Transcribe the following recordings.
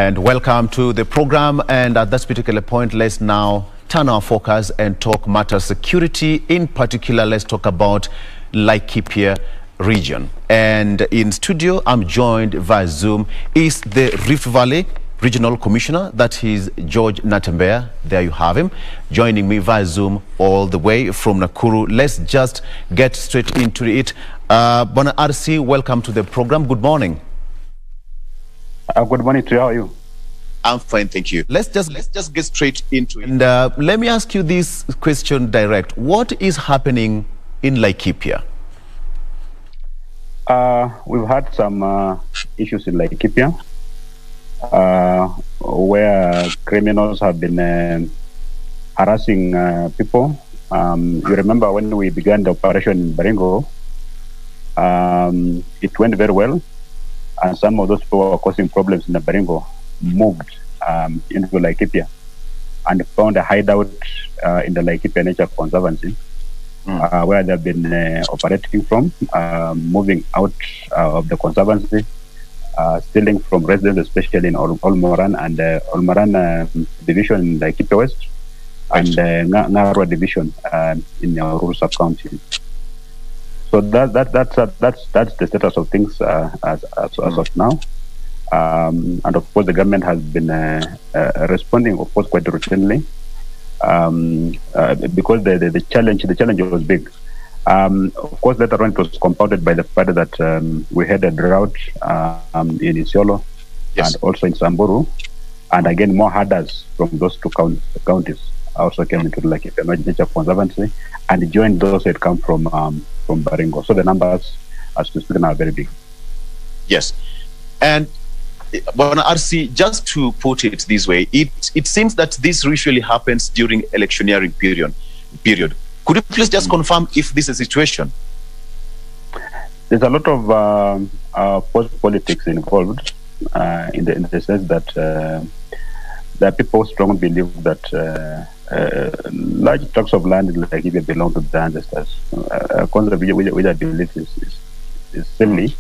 And welcome to the program. And at this particular point, let's now turn our focus and talk matter security. In particular, let's talk about Laikipia region. And in studio, I'm joined via Zoom, is the Rift Valley Regional Commissioner, that is George Natembeya. There you have him, joining me via Zoom all the way from Nakuru. Let's just get straight into it. Bona RC, welcome to the program. Good morning. Good morning to you. How are you? I'm fine, thank you. Let's just get straight into it. And let me ask you this question direct. What is happening in Laikipia? We've had some issues in Laikipia where criminals have been harassing people. You remember when we began the operation in Baringo, it went very well, and some of those people who were causing problems in the Baringo moved into Laikipia and found a hideout in the Laikipia Nature Conservancy, where they've been operating from, moving out of the conservancy, stealing from residents, especially in Olmoran and Olmoran division in Laikipia West, and Narwa division in Oloo sub-county. So that's the status of things as of now. And of course, the government has been responding, of course, quite routinely, because the challenge was big. Of course, later on it was compounded by the fact that we had a drought in Oloo, yes, and also in Samburu, and again more herders from those two counties also came into the Laikipia Nature Conservancy and joined those that come from Baringo. So the numbers, as we speak now, are very big. Yes, and Bona RC, just to put it this way, it seems that this usually happens during electioneering period. Could you please just confirm if this is a situation? There's a lot of politics involved in the sense that there are people who strongly believe that large tracts of land in Laikipia belong to the ancestors. A concept which I believe is silly.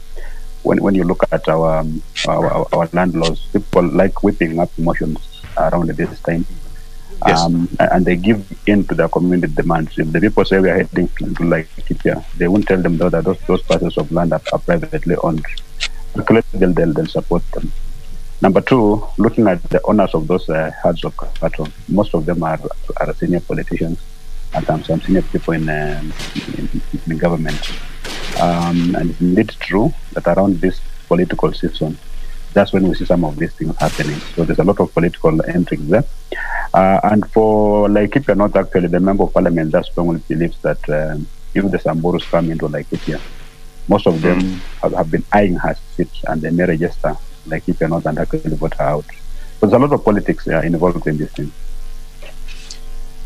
When you look at our land laws, people like whipping up emotions around this time. Yes. And they give in to their community demands. If the people say we are heading to Laikipia, they won't tell them that those parcels of land are privately owned. They'll support them. Number two, looking at the owners of those herds of cattle, most of them are senior politicians and some senior people in government. And it's indeed true that around this political season, that's when we see some of these things happening. So there's a lot of political intrigue there. And for Laikipia North, actually, the member of parliament that strongly believes that if the Samburus come into Laikipia, most of them have been eyeing her seats and they may register Laikipia North and actually vote her out. So there's a lot of politics involved in this thing.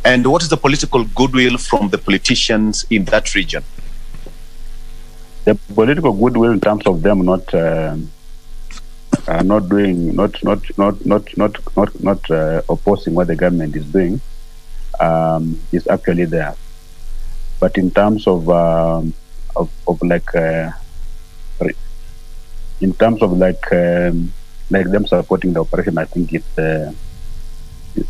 And what is the political goodwill from the politicians in that region? The political goodwill in terms of them not opposing what the government is doing is actually there. But in terms of them supporting the operation, I think it's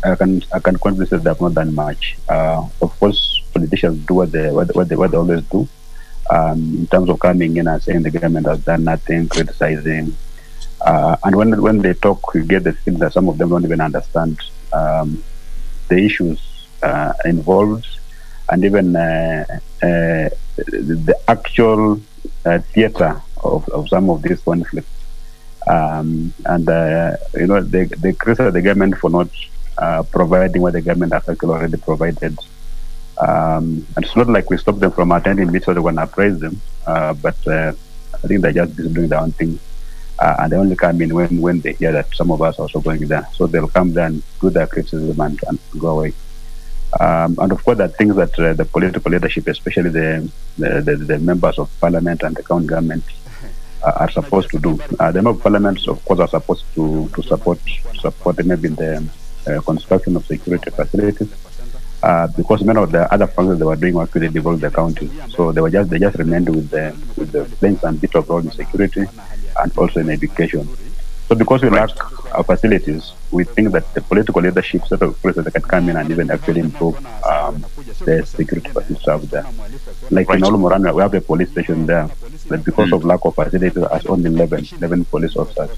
I can confidently say they have not done much. Of course, politicians do what they always do. In terms of coming in and saying the government has done nothing, criticizing, and when they talk, you get the feeling that some of them don't even understand the issues involved, and even the actual theater of some of these conflicts. They criticize the government for not providing what the government has actually already provided. And it's not like we stop them from attending meetings so they want to praise them, but I think they're just busy doing their own thing. And they only come in when they hear that some of us are also going there. So they'll come there and do their criticism and go away. And of course, there are things that the political leadership, especially the members of parliament and the county government, are supposed to do. The members of parliament, of course, are supposed to support maybe the construction of security facilities, because many of the other functions they were doing were actually devolved the county. So they just remained with the playing some bit of role in security and also in education. So because we lack facilities, we think that the political leadership sort of that can come in and even actually improve the security facilities out there. Like in Oloo, we have a police station there, but because of lack of facilities, there's only 11 police officers.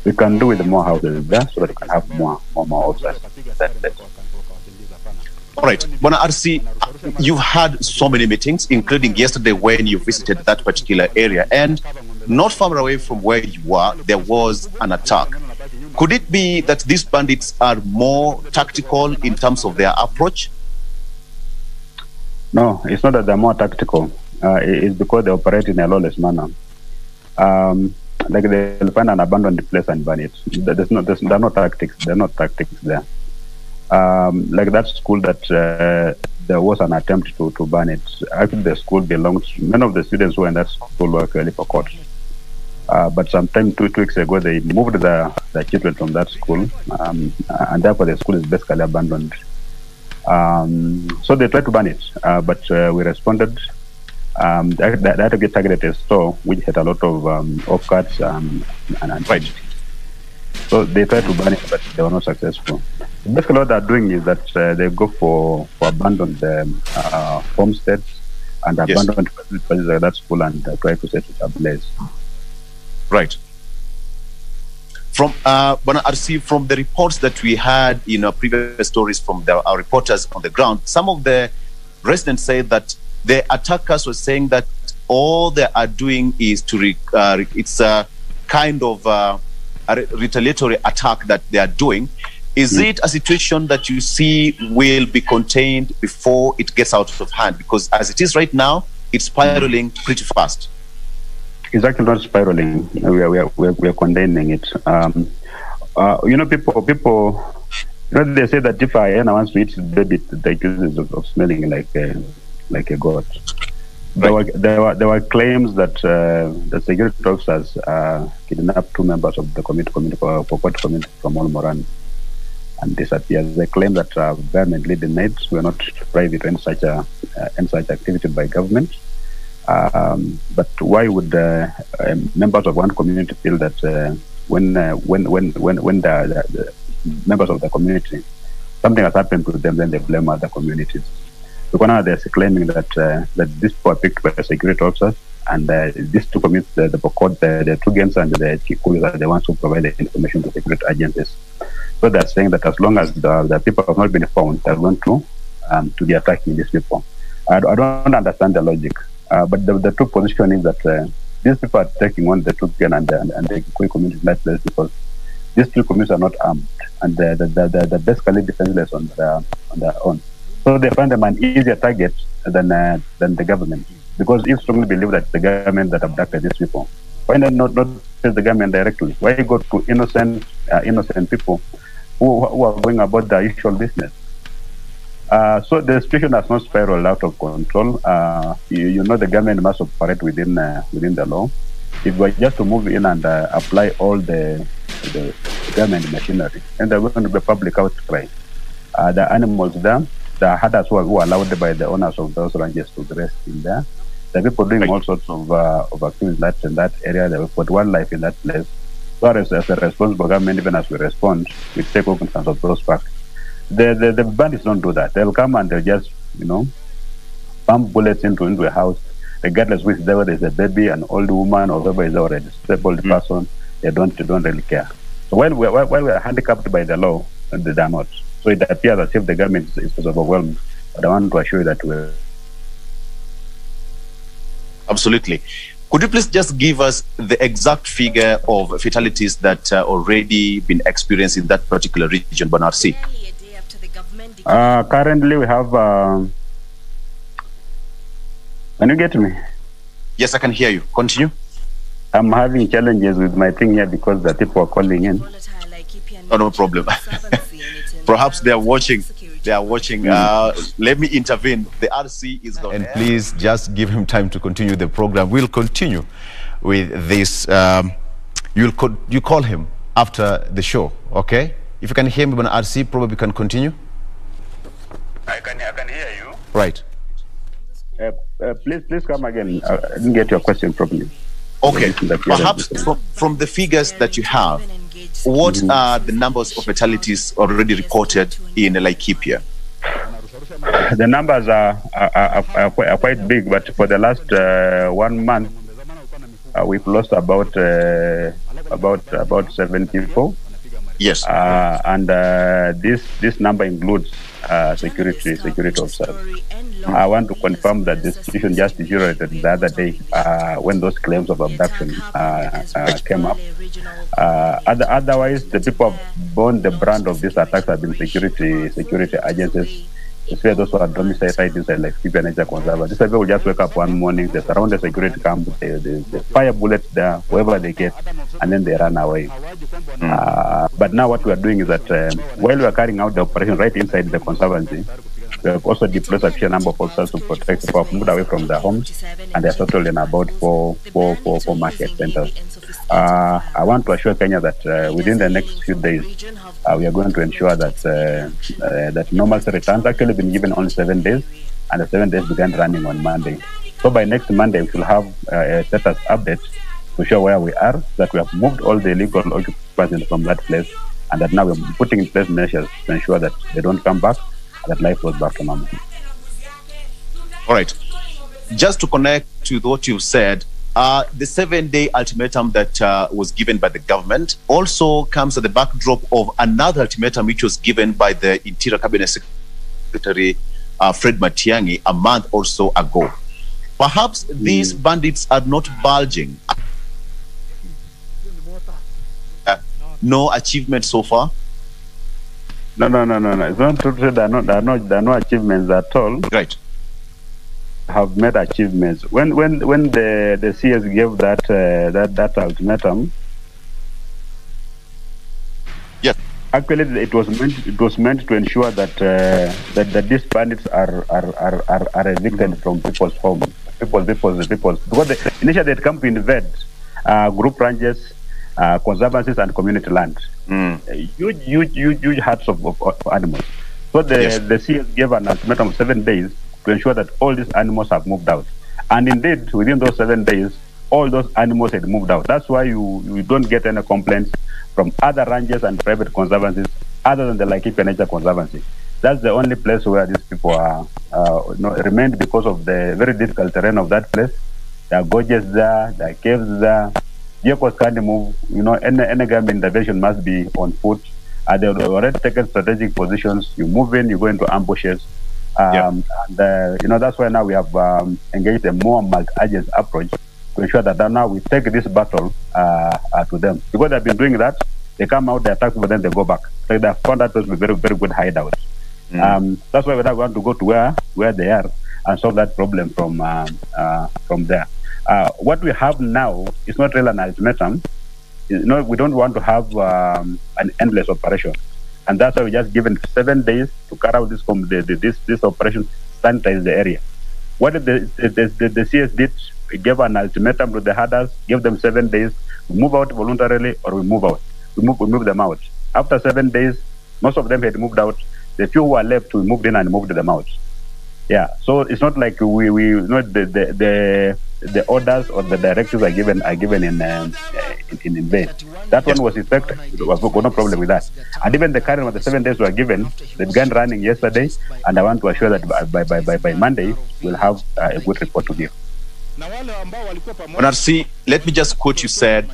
We can do with more houses there so that we can have more officers. That's it. All right, Bona RC, you've had so many meetings, including yesterday when you visited that particular area, and not far away from where you are, there was an attack. Could it be that these bandits are more tactical in terms of their approach? No, it's not that they're more tactical. It's because they operate in a lawless manner. Like they'll find an abandoned place and burn it. There are no tactics. There are no tactics there. Like that school that there was an attempt to burn it. Actually, the school belongs. Many of the students who were in that school were actually for court. But sometime 2 weeks ago, they moved the children from that school, and therefore the school is basically abandoned. So they tried to ban it, but we responded. That had targeted a store which had a lot of off-cuts and right. So they tried to ban it, but they were not successful. Basically, what they're doing is that they go for abandoned homesteads and abandoned facilities like that school and try to set it ablaze. Right. From Bona RC, from the reports that we had in our previous stories from our reporters on the ground, some of the residents say that the attackers were saying that all they are doing is to it's a kind of a retaliatory attack that they are doing. Is it a situation that you see will be contained before it gets out of hand? Because as it is right now, it's spiraling pretty fast. It's actually not spiraling. We are containing it. People. They say that if a hyena wants to eat the baby, they accuse it of smelling like a goat. Right. There were claims that the security officers kidnapped 2 members of the community from Oloo and disappeared. They claim that government leading mates were not privy to any such activity by government. But why would members of one community feel that when the members of the community, something has happened to them, then they blame other communities? Because now they're claiming that these people are picked by security officers, and these two communities, the two gangs and the Kikuyu, are the ones who provide the information to security agencies. So they're saying that as long as the people have not been found, they're going to be attacking these people. I don't understand the logic. But the true position is that these people are taking on the Tugen and the Kikuyu community in that place because these two communities are not armed and they're basically defenseless on their own. So they find them an easier target than the government, because you strongly believe that the government that abducted these people. Why not face the government directly? Why go to innocent people who are going about their usual business? So the situation has not spiraled out of control. The government must operate within the law. If we just to move in and apply all the government machinery, and there will be a public outcry. The animals there, the herders who are allowed by the owners of those ranches to graze in there. The people doing all sorts of activities in that area. They will put wildlife in that place. So as a responsible government, even as we respond, we take cognizance of those facts. The bandits don't do that. They'll come and they'll just, pump bullets into a house, regardless whether there's a baby, an old woman, or whoever is already a disabled person. They don't really care. So while we're handicapped by the law, they're not. So it appears as if the government is overwhelmed. But I want to assure you that we're... Absolutely. Could you please just give us the exact figure of fatalities that already been experienced in that particular region, Bona RC? Currently, we have... Can you get me? Yes, I can hear you. Continue. I'm having challenges with my thing here because the people are calling in. Oh, no problem. Perhaps they are watching. They are watching. Let me intervene. The RC is on air. Please just give him time to continue the program. We'll continue with this. You call him after the show, okay? If you can hear me on RC, probably can continue. I can hear you. Right. Please come again. I didn't get your question properly. Okay. Perhaps from the figures that you have, what are the numbers of fatalities already reported in Laikipia? The numbers are quite big, but for the last 1 month, we've lost about 74. Yes. And this number includes security officers. I want to confirm that the situation just deteriorated the other day when those claims of abduction came up. Otherwise, the people who have borne the brand of these attacks have been security agencies, especially those who are domiciled right inside Laikipia Nature Conservancy. These people will just wake up one morning, they surround the security camp, they fire bullets there, wherever they get, and then they run away. But now what we are doing is that while we are carrying out the operation right inside the conservancy, we have also deployed a fair number of officers to protect people who have moved away from their homes, and they are settled in about four market centers. I want to assure Kenya that within the next few days, we are going to ensure that that normalcy returns. Actually been given only 7 days, and the 7 days began running on Monday. So by next Monday, we will have a status update to show where we are, that we have moved all the illegal occupants from that place, and that now we're putting in place measures to ensure that they don't come back, and that life goes back to normal. All right. Just to connect to what you've said, the 7-day ultimatum that was given by the government also comes at the backdrop of another ultimatum which was given by the Interior Cabinet Secretary Fred Matiang'i a month or so ago. Perhaps these bandits are not bulging. No achievement so far? No. It's not true. There are no achievements at all. Right. Have made achievements. When the CS gave that ultimatum, yes, actually it was meant to ensure that that these bandits are evicted from people's homes, people's because initially they come to invade group ranches, conservancies, and community land. Huge herds of animals. So the CS gave an ultimatum of 7 days to ensure that all these animals have moved out. And indeed, within those 7 days, all those animals had moved out. That's why you don't get any complaints from other ranches and private conservancies other than the Laikipia Nature Conservancy. That's the only place where these people are remained because of the very difficult terrain of that place. There are gorges there, there are caves there. Vehicles can't move. Any government intervention must be on foot. They've already taken strategic positions. You move in, you go into ambushes. And that's why now we have engaged a more multi-agency approach to ensure that now we take this battle to them. Because they've been doing that, they come out, they attack, but then they go back. So they have found that to be very, very good hideout. That's why we want to go to where they are and solve that problem from there. What we have now is not really an ultimatum. We don't want to have an endless operation. And that's why we just given 7 days to carry out this operation, sanitize the area. What did the CS did? We gave an ultimatum to the herders, gave them 7 days to move out voluntarily, or we move out. We move them out. After 7 days, most of them had moved out. The few who were left, we moved in and moved them out. Yeah. So it's not like the orders or the directives are given in vain. That one was effective. There was no problem with that. And even the current, the 7 days were given, they began running yesterday, and I want to assure that by Monday we'll have a good report to give. NRC, let me just quote you said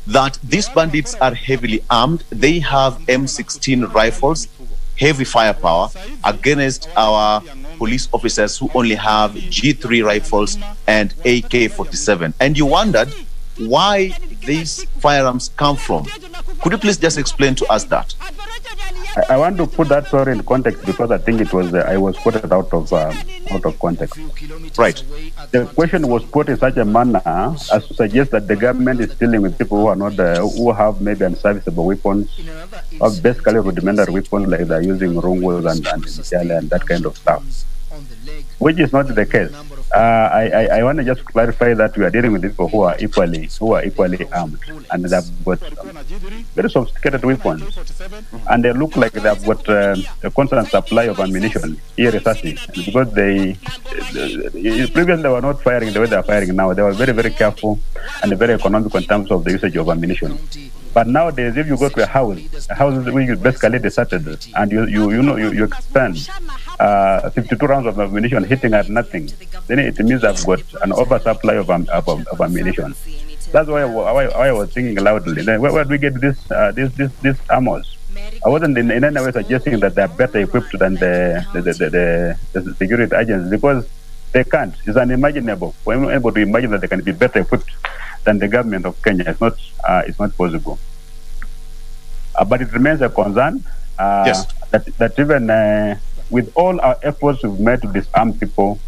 that these bandits are heavily armed. They have M16 rifles, heavy firepower against our police officers who only have G3 rifles and AK-47. And you wondered why these firearms come from. Could you please just explain to us that? I want to put that story in context because I think it was I was quoted out of context. Right. The question was put in such a manner as to suggest that the government is dealing with people who are not who have maybe unserviceable weapons, or basically rudimentary weapons like they're using rongos and that kind of stuff, which is not the case. I want to just clarify that we are dealing with people who are equally armed, and they've got very sophisticated weapons, and they look like they've got a constant supply of ammunition, irreversible, because previously they were not firing the way they are firing now. They were very, very careful and very economical in terms of the usage of ammunition. But nowadays, if you go to a house which is basically deserted, and you expend 52 rounds of ammunition hitting at nothing, then it means I've got an oversupply of ammunition. That's why I was thinking loudly. Then where do we get these armors? I wasn't in any way suggesting that they're better equipped than the security agents, because they can't. It's unimaginable. We're not able to imagine that they can be better equipped than the government of Kenya. It's not possible. But it remains a concern that even with all our efforts we've made to disarm people,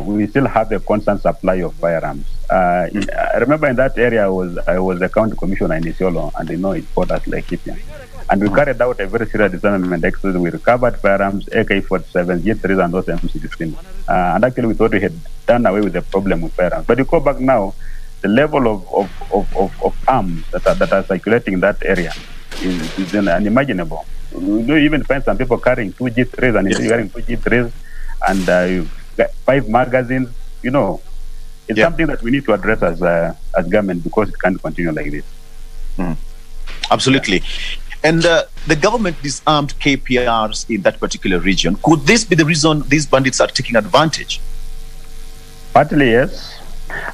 we still have a constant supply of firearms. I remember in that area, I was the county commissioner in Oloo, and it borders Laikipia. And we carried out a very serious disarmament exercise. We recovered firearms, AK-47, G3s, and those M16. And actually, we thought we had done away with the problem with firearms. But you go back now, the level of arms that are circulating in that area is unimaginable. You don't even find some people carrying 2 G3s, and you're carrying 2 G3s, and you've got 5 magazines. It's something that we need to address as government, because it can't continue like this. Absolutely. And the government disarmed KPRs in that particular region. Could this be the reason these bandits are taking advantage? Partly, yes.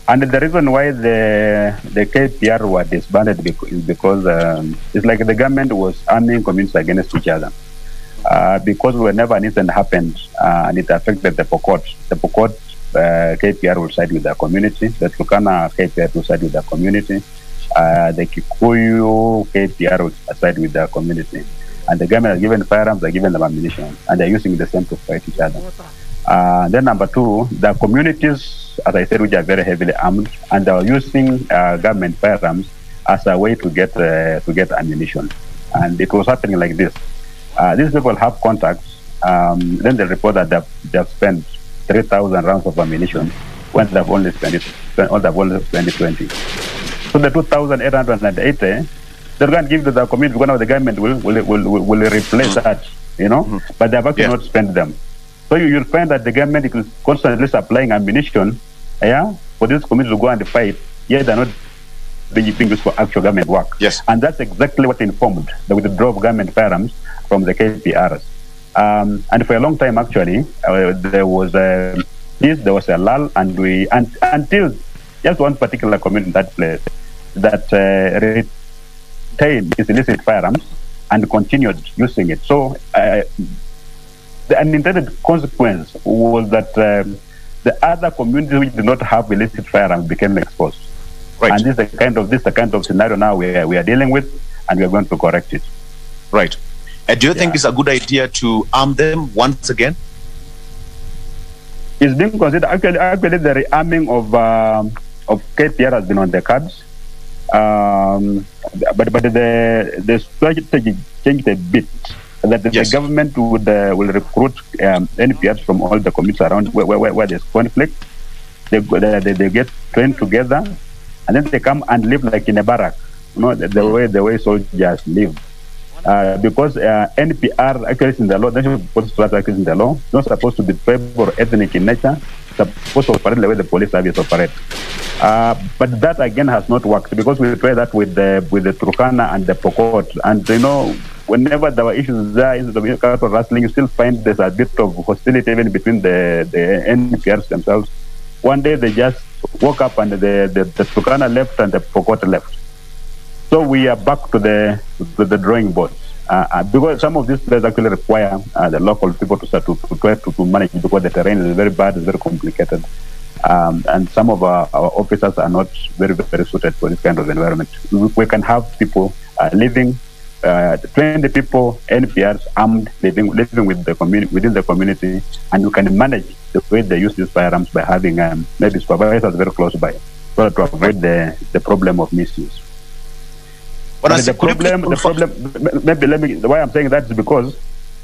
And the reason why the KPR were disbanded is because it's like the government was arming communities against each other. Because whenever an incident happened and it affected the Pokot KPR will side with the community, the Turkana KPR will side with the community, the Kikuyu KPR will side with the community. And the government has given firearms, they're giving them ammunition, and they're using the same to fight each other. Then number 2, the communities, as I said, which are very heavily armed, and they are using government firearms as a way to get ammunition. And it was happening like this. These people have contacts, then they report that they've spent 3,000 rounds of ammunition when they've only spent 20. So the 2,880, they're going to give to the community, because now the government will replace that, but they've actually not spent them. So you'll find that the government is constantly supplying ammunition, for this community to go and fight, yet they're not being used for actual government work. Yes. And that's exactly what informed the withdrawal of government firearms from the KPRs. And for a long time, actually, there was a lull, and until just one particular community in that place that retained its illicit firearms and continued using it. So the unintended consequence was that the other communities which did not have illicit firearms became exposed. Right. And this is the kind of scenario now we are dealing with, and we are going to correct it. Right. Do you think it's a good idea to arm them once again? It's being considered. Actually, the rearming of KPR has been on the cards, but the strategy changed a bit. That the government will recruit NPRs from all the communities around where there's conflict. They get trained together, and then they come and live like in a barrack. The way soldiers live. Because NPR actually in the law, national police structure in the law, it's not supposed to be tribal or ethnic in nature. It's supposed to operate the way the police service operates. But that again has not worked, because we tried that with the Turkana and the Pokot, and whenever there were issues there, instead of cattle rustling, you still find there's a bit of hostility even between the NPRs themselves. One day they just woke up and the Turkana left and the Pokot left. So we are back to the drawing board, because some of these places actually require the local people to start to try to manage, because the terrain is very bad, it's very complicated, and some of our officers are not very suited for this kind of environment. We can have people living, 20 people, NPRs armed, living with the community, within the community, and we can manage the way they use these firearms by having maybe supervisors very close by, so to avoid the problem of misuse. But the problem, maybe why I'm saying that is because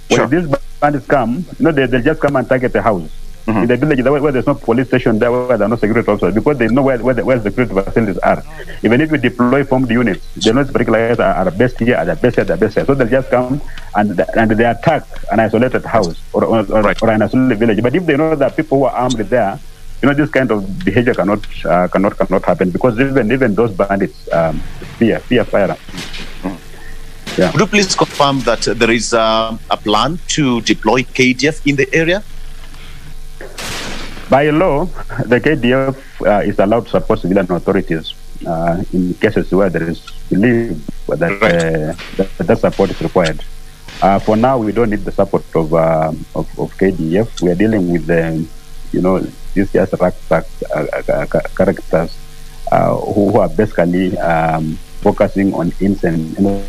when these bandits come, they just come and target the house. In the village where there's no police station, there where there are no security officers, because they know where the security facilities are. Even if we deploy formed units, they know particular areas are best here, are the best here, the best here. So they'll just come and they attack an isolated house or an isolated village. But if they know that people who are armed there, this kind of behavior cannot happen, because even those bandits fear firearms. Yeah. Would you please confirm that there is a plan to deploy KDF in the area? By law, the KDF is allowed to support civilian authorities in cases where there is belief that that support is required. For now, we don't need the support of KDF. We are dealing with these just characters who are basically focusing on incident.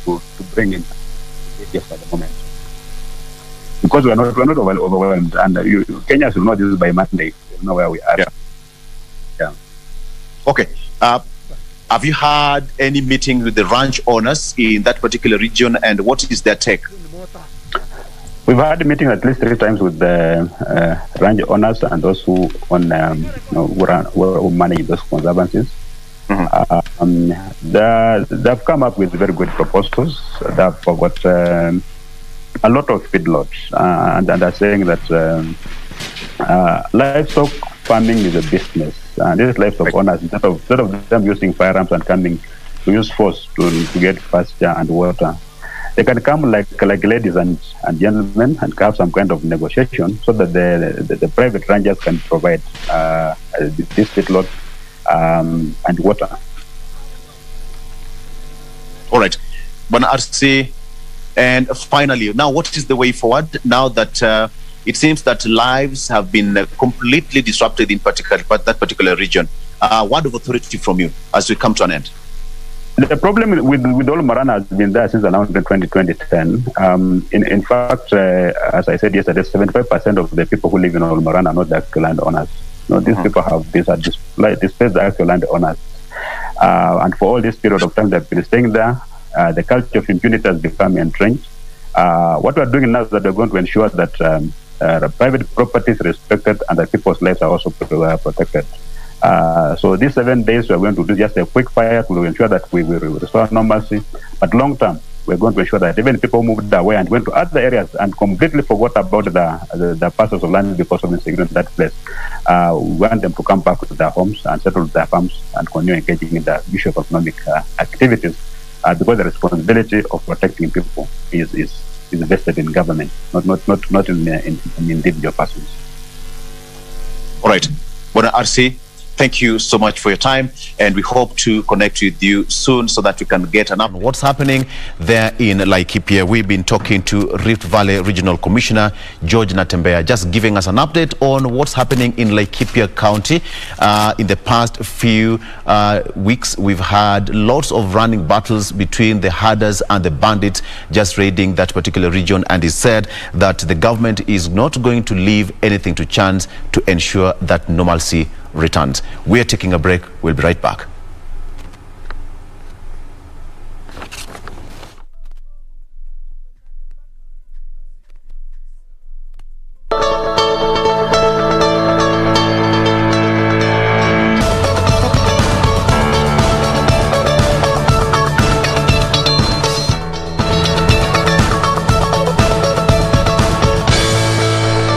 To bring in KDF at the moment, because we're not overwhelmed, and Kenyans will know this by Monday. We'll know where we are. Yeah. Okay. Have you had any meeting with the ranch owners in that particular region, and what is their take? We've had a meeting at least 3 times with the ranch owners and those who own, who manage those conservancies. They've come up with very good proposals. They've got a lot of feedlots, and they're saying that livestock farming is a business. And these livestock owners, instead of them using firearms and coming to use force to get pasture and water, they can come like ladies and gentlemen and have some kind of negotiation, so that the private ranchers can provide this feedlot and water. All right, Bwana RC, and finally, now what is the way forward now that it seems that lives have been completely disrupted in that particular region? Word of authority from you as we come to an end. The problem with Oloo has been there since around 2010. In fact, as I said yesterday, 75% of the people who live in Oloo are not the actual landowners. These people have displaced the actual landowners. And for all this period of time they've been staying there, the culture of impunity has become entrenched. What we're doing now is that we're going to ensure that private property is respected and that people's lives are also protected. So these 7 days we're going to do just a quick fire to ensure that we will restore normalcy. But long term, we're going to ensure that even people moved away and went to other areas and completely forgot about the parcels of land because of insecurity in that place, we want them to come back to their homes and settle their farms and continue engaging in the issue of economic activities, because the responsibility of protecting people is vested in government, not in individual persons. All right, Bwana RC, thank you so much for your time, and we hope to connect with you soon so that we can get an update on what's happening there in Laikipia. We've been talking to Rift Valley Regional Commissioner George Natembeya, just giving us an update on what's happening in Laikipia County. In the past few weeks, we've had lots of running battles between the herders and the bandits just raiding that particular region, and he said that the government is not going to leave anything to chance to ensure that normalcy returns. We are taking a break. We'll be right back.